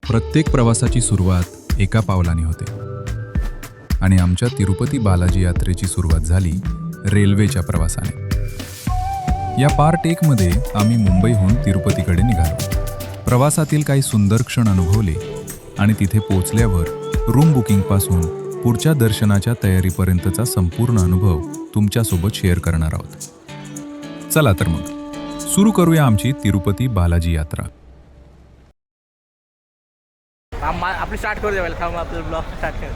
प्रत्येक प्रवासाची सुरुवात एका पावलाने होते आणि आमच्या तिरुपती बालाजी यात्रेची सुरुवात झाली रेल्वेच्या प्रवासाने. या पार्ट 1 मध्ये आम्ही मुंबईहून तिरुपतीकडे निघालो. प्रवासातील काही सुंदर क्षण अनुभवले आणि तिथे पोहोचल्यावर रूम बुकिंगपासून पुढच्या दर्शनाच्या तयारीपर्यंतचा संपूर्ण अनुभव तुमच्यासोबत शेअर करणार आहोत. चला तर मग सुरू करूया आमची तिरुपती बालाजी यात्रा. आपली स्टार्ट करू द्यावेल थांब आपलं ब्लॉग स्टार्ट कर.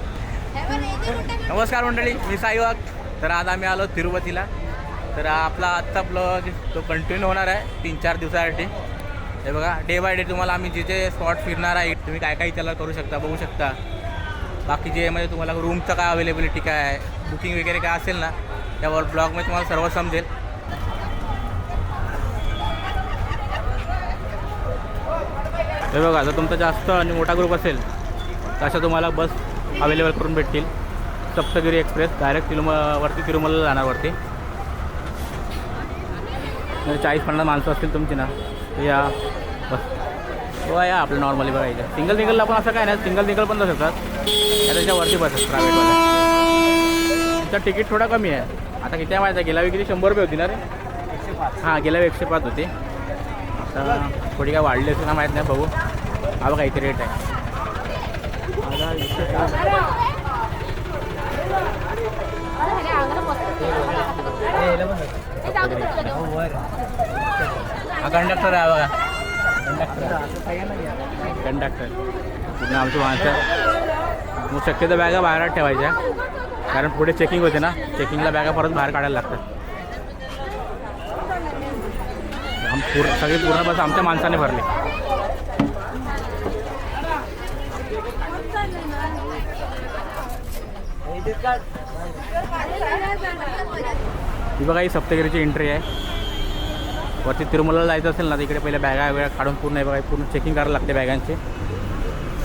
नमस्कार मंडळी, मी साईवाग. तर आज आम्ही आलो तिरुपतीला. तर आपला आजचा ब्लॉग तो कंटिन्यू होणार आहे 3-4 दिवसासाठी. हे बघा, डे बाय डे तुम्हाला आम्ही जिथे स्पॉट फिरणार आहे तुम्ही काय काय त्याला करू शकता, बघू शकता. बाकी जे म्हणजे तुम्हाला रूमचं काय अवेलेबिलिटी काय आहे, बुकिंग वगैरे काय असेल ना, त्यावर ब्लॉगमध्ये तुम्हाला सर्व समजेल. हे बघा, जर तुमचा जास्त आणि मोठा ग्रुप असेल तर अशा तुम्हाला बस अवेलेबल करून भेटतील. सप्तगिरी एक्सप्रेस डायरेक्ट तिरुमला जाणार वरती. 40-50 माणसं असतील तुमची ना, तर या बस या आपलं नॉर्मली बघायचं. सिंगलला पण असं काय नाही, सिंगल पण जाऊ शकतात. त्याच्यावरती बस आहे प्रायव्हेटवाल्या. त्याचं तिकीट थोडा कमी आहे. आता किती आहे माहिती आहे, गेल्या वेळी किती 100 रुपये होती ना रे. 105. हां, गेल्या वेळी 105 होती. आता थोडी काय वाढली असेल ना, माहीत नाही, बघू. हा बघा इथे रेट आहे. हा कंडक्टर आहे बघा, कंडक्टर पूर्ण आमची माणसं. मग शक्यतो बॅगा बाहेर ठेवायच्या, कारण पुढे चेकिंग होते ना, चेकिंगला बॅगा परत बाहेर काढायला लागतात. सगळी पूर्ण बस आमच्या माणसाने भरली. ही बघा, ही सप्तगिरीची एंट्री आहे. वरती तिरुमला जायचं असेल ना, तर इकडे पहिले बॅगा वगैरे काढून पूर्ण आहे बघा, पूर्ण चेकिंग करायला लागते बॅगांचे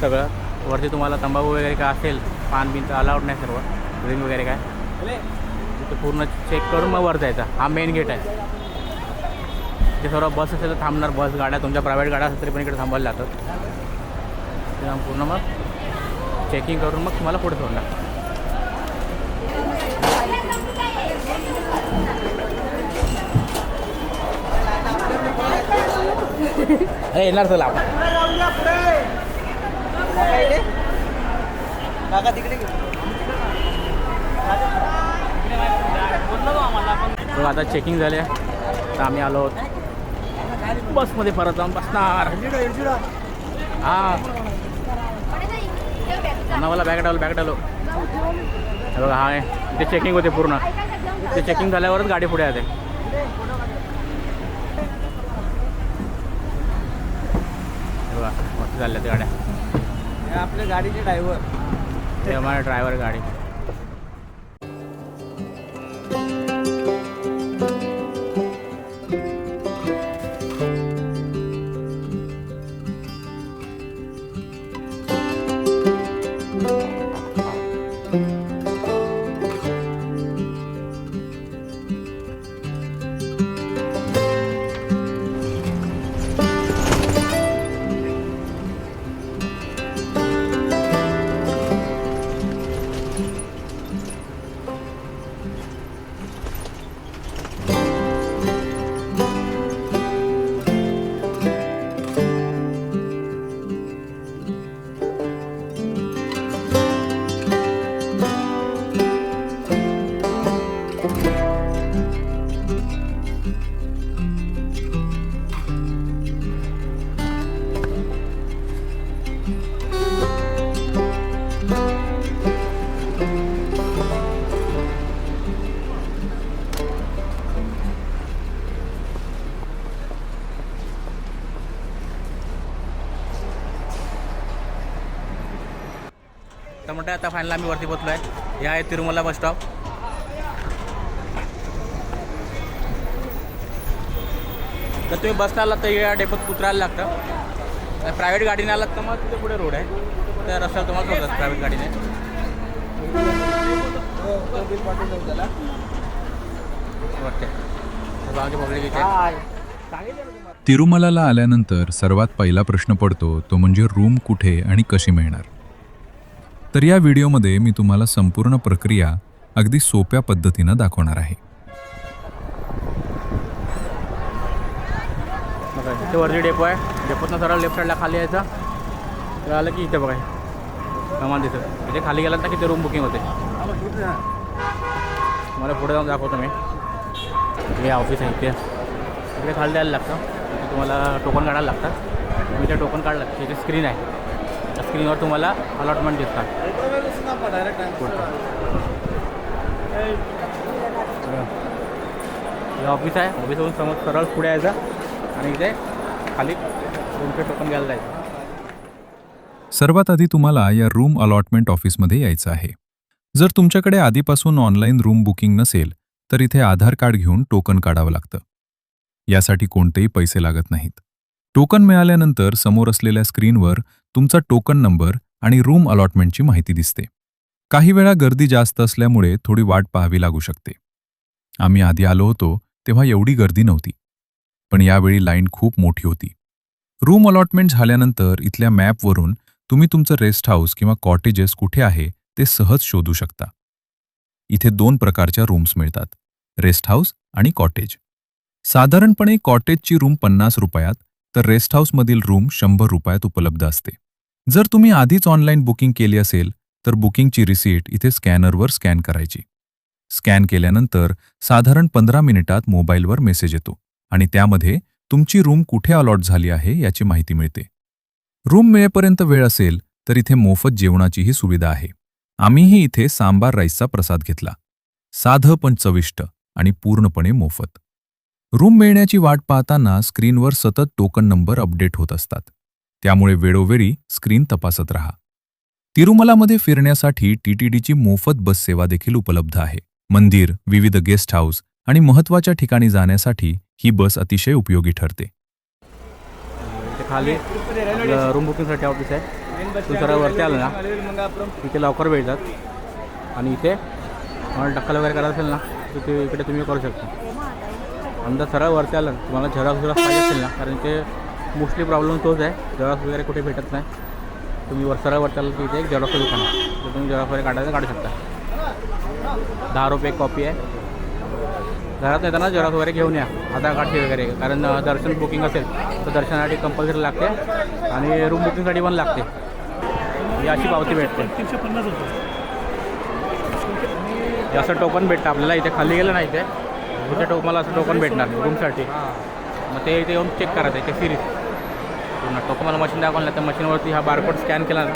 सगळं. वरती तुम्हाला तंबाखू वगैरे काय असेल, पान बिन तर अलाउड नाही, सर्व ड्रिंक वगैरे काय ते पूर्ण चेक करून मग वर जायचा. हा मेन गेट आहे. ते सर्व बस असेल तर थांबणार, बस गाड्या तुमच्या प्रायव्हेट गाड्या असेल तरी पण इकडे थांबायला लागतात. पूर्ण मग चेकिंग करून मग तुम्हाला पुढे सोडणार. अरे येणार चला आपण आता चेकिंग झाले. तर आम्ही आलो बसमध्ये, परत जाऊन बसणार. हां, मला बॅग डालो. बघा, हा आहे इथे चेकिंग होते पूर्ण. ते चेकिंग झाल्यावरच गाडी पुढे येते. बघा मस्त झाल्या त्या गाड्या. आपल्या गाडीचे ड्रायव्हर, ते आम्हाला ड्रायव्हर गाडी. तर म्हणते आता फायनल आम्ही वरती पोचलो आहे. हे आहे तिरुमला बस स्टॉप. तर तुम्ही बसला आलात तर या डेपोत उतरायला लागतं. प्रायव्हेट गाडीने आलात तर मग तिथे पुढे रोड आहे, तर रस्त्याला तुम्हाला सोडतात प्रायव्हेट गाडीने. वाटते पब्लिक इथे तिरुमलाला आल्यानंतर सर्वात पहिला प्रश्न पडतो तो म्हणजे रूम कुठे आणि कशी मिळणार. तर या व्हिडिओमध्ये मी तुम्हाला संपूर्ण प्रक्रिया अगदी सोप्या पद्धतीनं दाखवणार आहे. बघा इथे वरती डेपो आहे. डेपोतनं सरळ लेफ्ट साईडला खाली यायचं. तर आलं की इथे बघा कमान दिसत. इथे खाली गेलात ना की ते रूम बुकिंग होते. मला पुढे जाऊन दाखवतो मी. हे ऑफिस आहे इथे खाली द्यायला लागतं. इथे तुम्हाला टोकन काढायला लागतात. मी ते टोकन काढलं तिथे स्क्रीन आहे. त्या स्क्रीनवर तुम्हाला अलॉटमेंट दिसतात. हे ऑफिस आहे. ऑफिसवरून समोर सरळ पुढे यायचं आणि इथे खाली रूमचे टोकन घ्यायला जायचं. सर्वात आधी तुम्हाला या रूम अलॉटमेंट ऑफिसमध्ये यायचं आहे. जर तुमच्याकडे आधीपासून ऑनलाईन रूम बुकिंग नसेल तर इथे आधार कार्ड घेऊन टोकन काढावं लागतं. यासाठी कोणतेही पैसे लागत नाहीत. टोकन मिळाल्यानंतर समोर असलेल्या स्क्रीनवर तुमचा टोकन नंबर आणि रूम अलॉटमेंटची माहिती दिसते. काही वेळा गर्दी जास्त असल्यामुळे थोडी वाट पाहावी लागू शकते. आम्ही आधी आलो होतो तेव्हा एवढी गर्दी नव्हती, पण यावेळी लाईन खूप मोठी होती. रूम अलॉटमेंट झाल्यानंतर इथल्या मॅपवरून तुम्ही तुमचं रेस्ट हाऊस किंवा कॉटेजेस कुठे आहे ते सहज शोधू शकता. इथे 2 प्रकारच्या रूम्स मिळतात, रेस्ट हाऊस आणि कॉटेज. साधारणपणे कॉटेजची रूम 50 रुपयात तर रेस्ट हाऊसमधील रूम 100 रुपयात उपलब्ध असते. जर तुम्ही आधीच ऑनलाईन बुकिंग केली असेल तर बुकिंगची रिसीट इथे स्कॅनरवर स्कॅन करायची. स्कॅन केल्यानंतर साधारण 15 मिनिटात मोबाईलवर मेसेज येतो आणि त्यामध्ये तुमची रूम कुठे अलॉट झाली आहे याची माहिती मिळते. रूम मिळेपर्यंत वेळ असेल तर इथे मोफत जेवणाचीही सुविधा आहे. आम्हीही इथे सांबार राईसचा प्रसाद घेतला. साधं पण चविष्ट आणि पूर्णपणे मोफत. रूम मिळण्याची वाट पाहताना स्क्रीनवर सतत टोकन नंबर अपडेट होत असतात. त्यामुळे वेळोवेळी स्क्रीन तपासत राहा. तिरुमलामध्ये फिरण्यासाठी टीटीडीची मोफत बस सेवा देखील उपलब्ध आहे. मंदिर, विविध गेस्ट हाऊस आणि महत्त्वाच्या ठिकाणी जाण्यासाठी ही बस अतिशय उपयोगी ठरते. इथे खाली रूम बुकिंगसाठी ऑफिस आहे. तुम्ही सरळ वरती आलं ना इथे लवकर भेटतात आणि इथे तुम्हाला टक्कल वगैरे करायचं असेल ना तर ते इकडे तुम्ही करू शकता. अंदर सरळ वरती आलं तुम्हाला झेरॉक्स पाहिजे असेल ना, कारण ते मोस्टली प्रॉब्लेम तोच आहे, झेरॉक्स वगैरे कुठे भेटत नाही. तुम्ही सरळ वरती आलं की इथे एक झेरॉक्सचं दुकान आहे, तर तुम्ही झेरॉक्स वगैरे काढू शकता. 10 रुपये एक कॉपी आहे. घरात येताना झेरॉक्स वगैरे घेऊन या, आधार कार्डची वगैरे, कारण दर्शन बुकिंग असेल तर दर्शनासाठी कंपल्सरी लागते आणि रूम बुकिंगसाठी पण लागते. ही अशी पावती भेटते. 350 रुपये असं टोकन भेटतं आपल्याला. इथे खाली गेलं ना इथे मला असं टोकन भेटणार रूमसाठी. मग ते इथे येऊन चेक करायचं इथे सिरीज पूर्ण टोकन. मला मशीन दाखवलं ना, त्या मशीनवरती हा बारकोड स्कॅन केला ना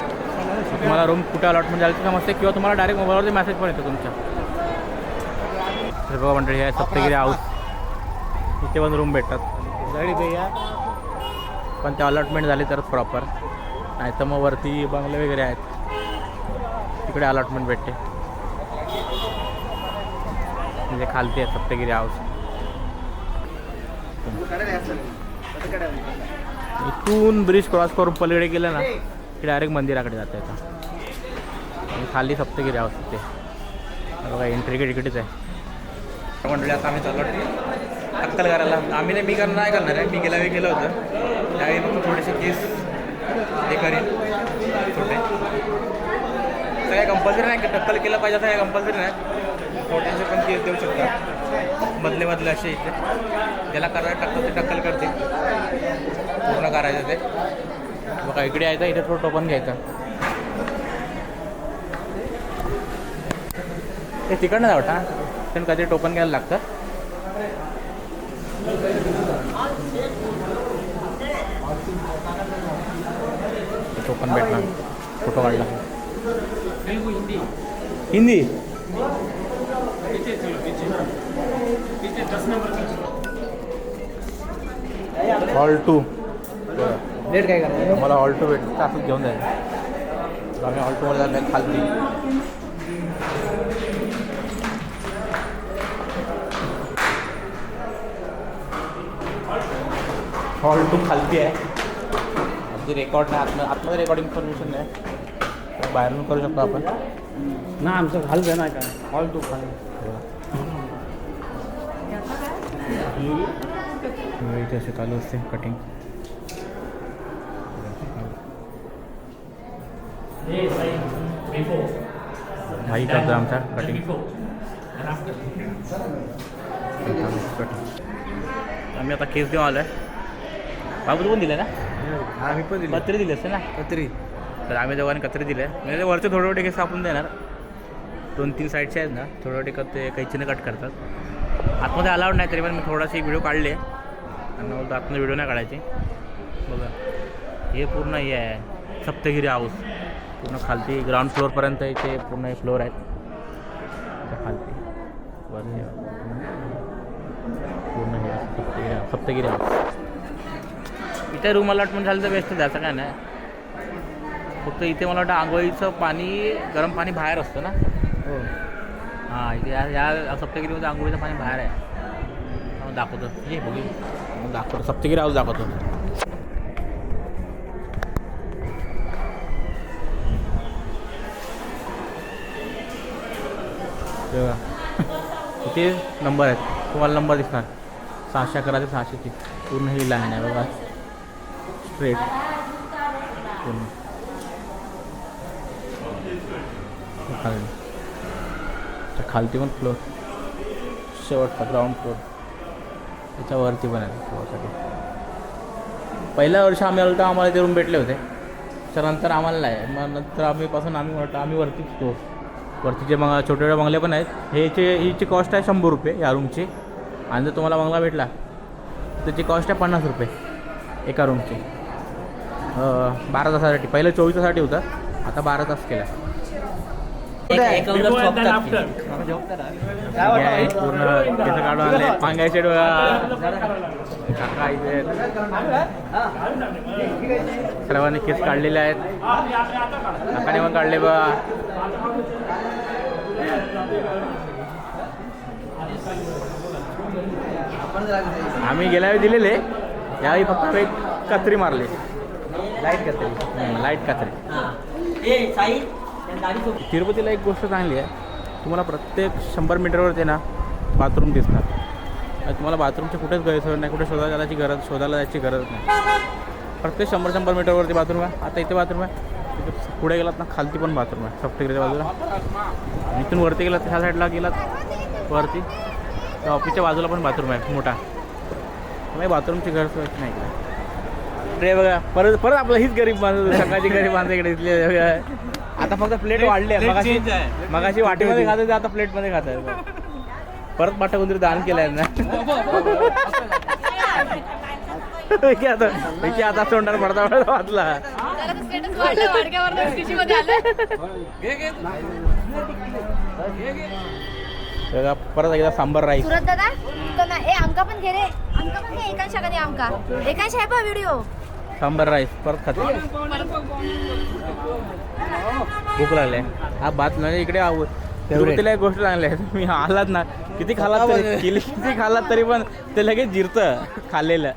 तुम्हाला रूम कुठे अलॉटमेंट झाली ते समजते, किंवा तुम्हाला डायरेक्ट मोबाईलवरती मेसेज पण येतो तुमच्या. तर बघा मंडळी, हे सप्तगिरी हाऊस, इथे पण रूम भेटतात पण ते अलॉटमेंट झाली तरच प्रॉपर, नाही तर मग वरती बंगले वगैरे आहेत तिकडे अलॉटमेंट भेटते. म्हणजे खालती आहे सप्तगिरी हाऊस. इथून ब्रिज क्रॉस करून पलीकडे गेलं ना की डायरेक्ट मंदिराकडे जातं येतं. आणि खाली सप्तगिरी हाऊस तिथे बघा, एंट्री गेट इकडेच आहे. मंडळी आता आम्ही चाललो टक्कल करायला. आम्ही नाही, मी नाही करणार आहे. मी गेल्या वेळी गेलं होतं त्यावेळी मग थोडेसे केस हे करेन छोटे. काय कंपल्सरी नाही की टक्कल केलं पाहिजे असं, काय कंपल्सरी नाही. छोट्यांचे पण केस देऊ शकतात मधले असे इथे. ज्याला करायला टक्कल ते टक्कल करते, पूर्ण करायचं ते. बघा इकडे यायचं, इथे थोडं टोपन घ्यायचं. ते तिकडनं जावटा पण कधी टोपन घ्यायला लागतं. टोपन भेटणार, फोटो काढला. हिंदी हॉल 2 लेट काय करणार मला हॉल 2 भेटतं, असंच घेऊन जायचं. आम्ही हॉल 2 मध्ये जायचं खालती. हॉल 2 खालती आहे. आमची रेकॉर्ड नाही, आतमध्ये रेकॉर्डिंग परमिशन नाही, बाहेरून करू शकतो आपण ना. आमचं खालचं नाही काय, हॉल 2 खाली. इथे असे चालू असते कटिंग. भाई करतो आमचा कटिंग. आम्ही आता केस घेऊन आलो आहे. बाबू तू पण दिलं ना? आम्ही पण दिली कत्री दिली असते ना. कत्री. तर आम्ही दोघांनी कत्री दिले. म्हणजे वरचे थोडे थोडे केस कापून देणार. 2-3 साईडचे आहेत ना, थोडे थोडे ते कैचीने कट करतात. आतमध्ये अलाउड नाही, तरी पण मी थोडाशी व्हिडिओ काढले आणि बोलतो आतमध्ये व्हिडिओ नाही काढायची. बघा हे पूर्ण हे आहे सप्तगिरी हाऊस. पूर्ण खालती ग्राउंड फ्लोअरपर्यंत इथे पूर्ण हे फ्लोअर आहेत. खालती वरती पूर्ण हे सप्तगिरी हाऊस. इथे रूम अलॉटमेंट झालं तर बेस्ट आहे, असं काय नाही. फक्त इथे मला वाटतं आंघोळीचं पाणी, गरम पाणी बाहेर असतं ना. हो. हां इथे या सप्तगिरीमध्ये आंघोळीचं पाणी बाहेर आहे. मग दाखवतो ये बघी, मग दाखवतो सप्तगिरी हाऊस दाखवतो. बघा इथे नंबर आहेत, तुम्हाला नंबर दिसणार 611 ते 600ची पूर्ण ही लाईन आहे बघा, स्ट्रेट पूर्ण खाली. तर खालती पण फ्लोअर, शेवटचा ग्राउंड फ्लोअर त्याच्यावरती पण आहे फ्लोअरसाठी. पहिल्या वर्षी आम्ही आलो तर आम्हाला ते रूम भेटले होते, त्यानंतर आम्हाला नाही. मग नंतर आम्ही म्हटलं आम्ही वरतीच तो वरती जे छोटे छोटे बंगले पण आहेत. हिची कॉस्ट आहे 100 रुपये या रूमची. आणि जर तुम्हाला बंगला भेटला त्याची कॉस्ट आहे 50 रुपये एका रूमची. 12 तासासाठी. पहिलं 24 तासासाठी होतं, आता 12 तास केला. पूर्ण केस काढून आले. पांगायचे काका इथे सर्वांनी केस काढलेले आहेत. काकाने पण काढले बा. आम्ही गेल्या वेळी दिलेले, यावेळी फक्त एक कत्री मारली, लाईट कत्री. तिरुपतीला एक गोष्ट चांगली आहे, तुम्हाला प्रत्येक 100 मीटरवरती ना बाथरूम दिसणार. आणि तुम्हाला बाथरूमच्या कुठेच गैरसोय नाही, कुठे शोधायला जायची गरज नाही. प्रत्येक 100 मीटरवरती बाथरूम आहे. आता इथे बाथरूम आहे, तिथे पुढे गेलात ना खालती पण बाथरूम आहे सप्तगिरीच्या बाजूला. इथून वरती गेलात ह्या साईडला गेलात वरती तर ऑफिसच्या बाजूला पण बाथरूम आहे मोठा. त्यामुळे बाथरूमची गैरसोय नाही इकडे. रे बघा परत आपलं हीच गरीब माणसं, सकाळची गरीब माणसं इकडे दिसली. आता फक्त प्लेट वाढली आहे. मगाशी वाटीमध्ये खात होते, आता प्लेटमध्ये खात आहे. परत पाठा कोणतरी दान केलं आहे ना. आता तोंडाला पडता वाचला. परत एकदा सांबर राईस. सुरत दादा ए आमका पण घे रे, आमका पण घे. एकांशा कधी आमका एकांशा आहे बा व्हिडिओ. सांबर राईस परत खाते. भूक लागले. हा भात म्हणजे इकडे तिरुपतीला एक गोष्ट चांगली आहे, तुम्ही आलात ना किती खालात तरी पण ते लगेच जिरतं खाल्लेलं.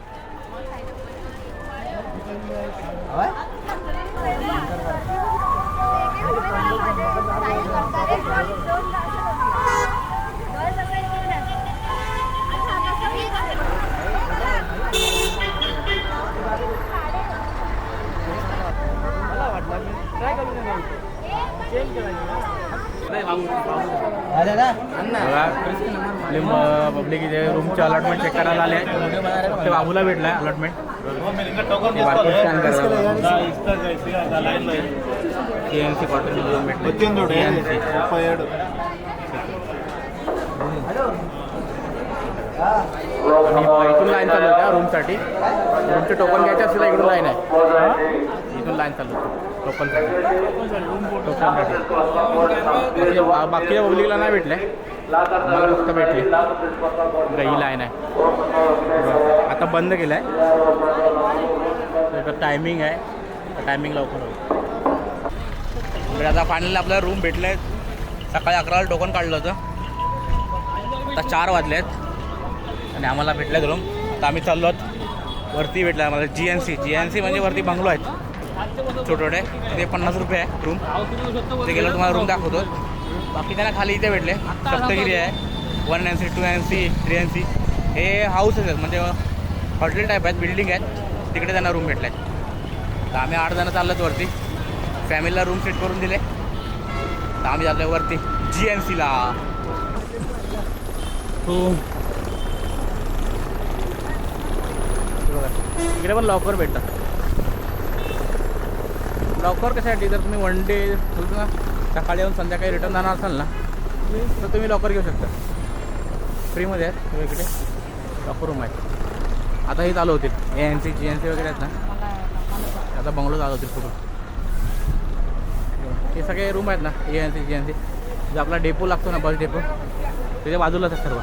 पब्लिक इथे रूमचे अलॉटमेंट चेक करायला आले आहेत. ते बाबूला भेटला आहे अलॉटमेंट. CNC कॉटन रूम भेटले. इथून लाईन चालू होत्या रूमसाठी. रूमचे टोकन घ्यायचे असेल तर इकडून लाईन आहे. इथून लाईन चालू होती टोकनसाठी. बाकीच्या पब्लिकला नाही भेटले, मला फक्त भेटले. ही लाईन आहे. आता बंद केलं आहे. त्याचं टायमिंग आहे, टायमिंग लवकर होईल. म्हणजे आता फायनली आपल्याला रूम भेटले आहेत. सकाळी 11ला टोकन काढलं होतं, आता 4 वाजले आहेत आणि आम्हाला भेटले रूम. आता आम्ही चाललो आहोत वरती. भेटलं आम्हाला GNC म्हणजे वरती बंगलो आहेत छोटे छोटे. तिथे 50 रुपये आहे रूम. तिथे गेलो तुम्हाला रूम दाखवतो. बाकी त्यांना खाली इथे भेटले. सप्तगिरी आहे, 1 NC 2 NC 3 NC. हे हाऊसेस आहेत, म्हणजे हॉटेल टाईप आहेत, बिल्डिंग आहेत, तिकडे त्यांना रूम भेटल्या आहेत. तर आम्ही 8 जण चाललोत वरती, फॅमिलीला रूम सेट करून दिले. तर आम्ही चाललो वरती GNCला. हो इकडे पण लॉकर भेटतात. लॉकर कशासाठी, जर तुम्ही वन डे बोलतो ना सकाळी येऊन संध्याकाळी रिटर्न जाणार असाल ना तर तुम्ही लॉकर घेऊ शकता. फ्रीमध्ये आहेत तुम्ही इकडे लॉकर रूम आहेत. आता हे चालू होतील ANC GNC वगैरे आहेत ना, आता बंगलो चालू होतील खूप. हे सगळे रूम आहेत ना ANC GNC. जो आपला डेपो लागतो ना बस डेपो त्याच्या बाजूलाच आहे सर्व.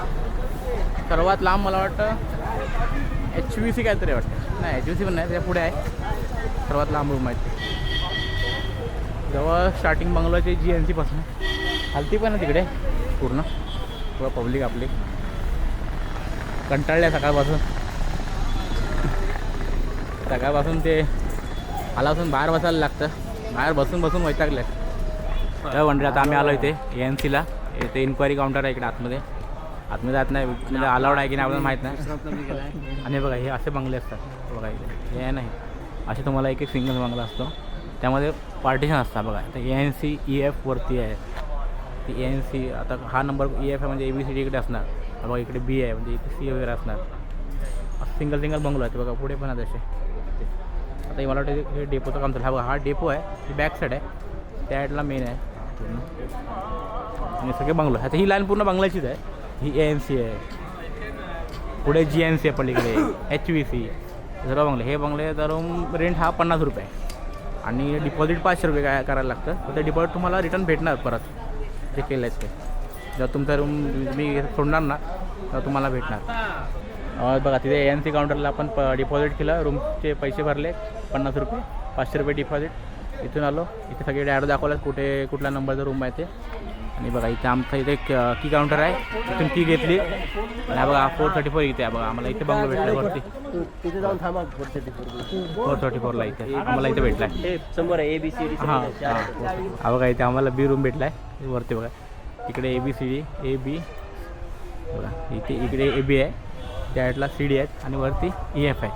सर्वात लांब मला वाटतं HVC काहीतरी वाटतं, नाही HVC पण नाही, त्याच्या पुढे आहे सर्वात लांब रूम आहेत. जवळ स्टार्टिंग बंगलोची GNCपासून हलती पण आहे तिकडे पूर्ण पब्लिक आपली कंटाळले सकाळपासून ते आल्यापासून बाहेर बसायला लागतं. बाहेर बसून वैतागले. तर वंडे आता आम्ही आलो इथे ANCला. इथे इन्क्वायरी काउंटर आहे इकडे आतमध्ये जात नाही, म्हणजे अलाउड आहे की नाही आपल्याला माहीत नाही. आणि बघा हे असे बंगले असतात बघा इथे, हे नाही असे तुम्हाला एक सिंगल बंगला असतो, त्यामध्ये पार्टिशन असतात बघा. तर ANC EF वरती आहे ती ANC. आता हा नंबर EF आहे म्हणजे ABCD इकडे असणार बघा, इकडे B आहे म्हणजे इथे C वगैरे असणार. सिंगल बंगलो आहे बघा, पुढे पण आहे तसे. आता हे मला वाटतं हे डेपोचं काम चालू. हा बघा हा डेपो आहे, ही बॅक साईड आहे, त्या साईडला मेन आहे आणि सगळे बंगलो. आता ही लाईन पूर्ण बंगल्याचीच आहे. ही ANC आहे, पुढे GNC आहे, पलीकडे HVC सर्व बंगले. हे बंगले तर रूम रेंट हा 50 रुपये आणि डिपॉझिट 500 रुपये काय करायला लागतं. तर ते डिपॉझिट तुम्हाला रिटर्न भेटणार परत जे केलं आहे ते. जर तुमचा रूम तुम्ही सोडणार ना तर तुम्हाला भेटणार. बघा तिथे ANC काउंटरला आपण डिपॉझिट केलं, रूमचे पैसे भरले 50 रुपये, 500 रुपये डिपॉझिट. इथून आलो, इथे सगळे ॲड दाखवल्यात कुठल्या नंबरचा रूम आहे ते. आणि बघा इथे आमचं इथे की काउंटर आहे, इथून की घेतली आणि बघा 434 इथे आहे बघा. आम्हाला इथे बंगलो भेटला वरती, तिथे जाऊन थांबा 434 434ला इथे आम्हाला इथे भेटला आहे. हे समोर आहे ABCD. हा बघा इथे आम्हाला B रूम भेटला आहे वरती बघा. इकडे ABCD AB बघा, इकडे AB आहे, त्या साईडला CD आहेत आणि वरती EF आहे.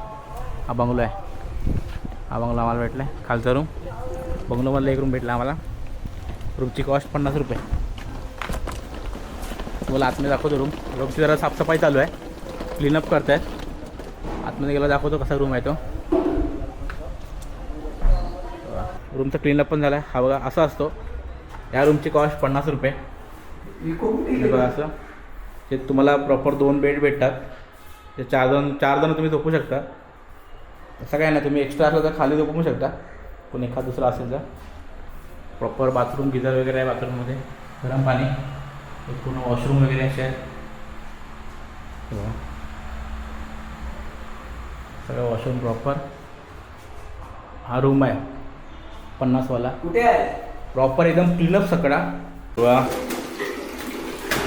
हा बंगलो आहे, हा बंगलो आम्हाला भेटला आहे. खालचा रूम बंगलोमधला एक रूम भेटला आम्हाला. रूमची कॉस्ट 50 रुपये. मला आतमध्ये दाखवतो रूमची जरा साफसफाई चालू आहे, क्लीनअप करत आहेत. आतमध्ये गेला दाखवतो कसा रूम आहे तो. रूमचा क्लीनअप पण झाला आहे. हा बघा असा असतो. या रूमची कॉस्ट 50 रुपये. बघा असं ते तुम्हाला प्रॉपर 2 बेड भेटतात. ते 4 जण तुम्ही झोपू शकता. असं काय नाही, तुम्ही एक्स्ट्रा असलं तर खाली झोपू शकता, पण एखाद दुसरा असेल तर. प्रॉपर बाथरूम गिझर वगैरे आहे, बाथरूममध्ये गरम पाणी, एक पूर्ण वॉशरूम वगैरे असे आहेत. सगळं वॉशरूम प्रॉपर. हा रूम आहे 50वाला, कुठे आहे प्रॉपर एकदम क्लीनअप सगळा. वा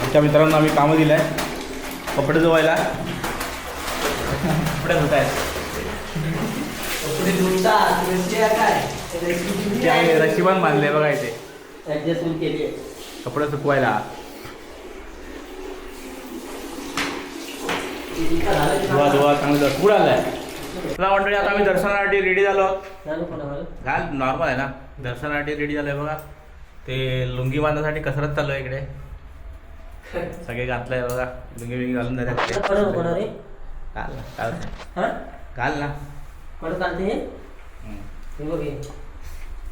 आमच्या मित्रांना आम्ही कामं दिलं आहे कपडे धुवायला. कपडे धुत आहेत रशी पण बांधले बघा इथे ॲडजस्टमेंट केली आहे कपडे सुकवायला. धुवा चांगलं पुढे आलाय. तुला मंडळी आता आम्ही दर्शनासाठी रेडी झालो. घाल नॉर्मल आहे ना, दर्शनासाठी रेडी झालोय बघा. ते लुंगी बांधण्यासाठी कसरत चालू आहे इकडे. सगळे घातलंय बघा, लुंगी बिंगी घालून जातात. घाल ना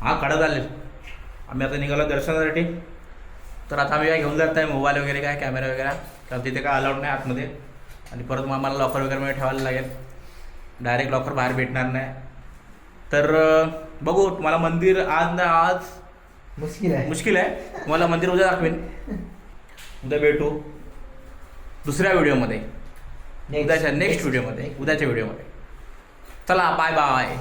हा कडा झाले. आम्ही आता निघालो दर्शनासाठी. तर आता आम्ही काय घेऊन जात नाही मोबाईल वगैरे काय कॅमेरा वगैरे, कारण तिथे काय अलाउड नाही आतमध्ये. आणि परत मग आम्हाला लॉकर वगैरे ठेवायला लागेल, डायरेक्ट लॉकर बाहेर भेटणार नाही. तर बघू, तुम्हाला मंदिर आज मुश्किल आहे. तुम्हाला मंदिर उद्या दाखवेन, उद्या भेटू दुसऱ्या व्हिडिओमध्ये, उद्याच्या नेक्स्ट व्हिडिओमध्ये, उद्याच्या व्हिडिओमध्ये. चला बाय बाय.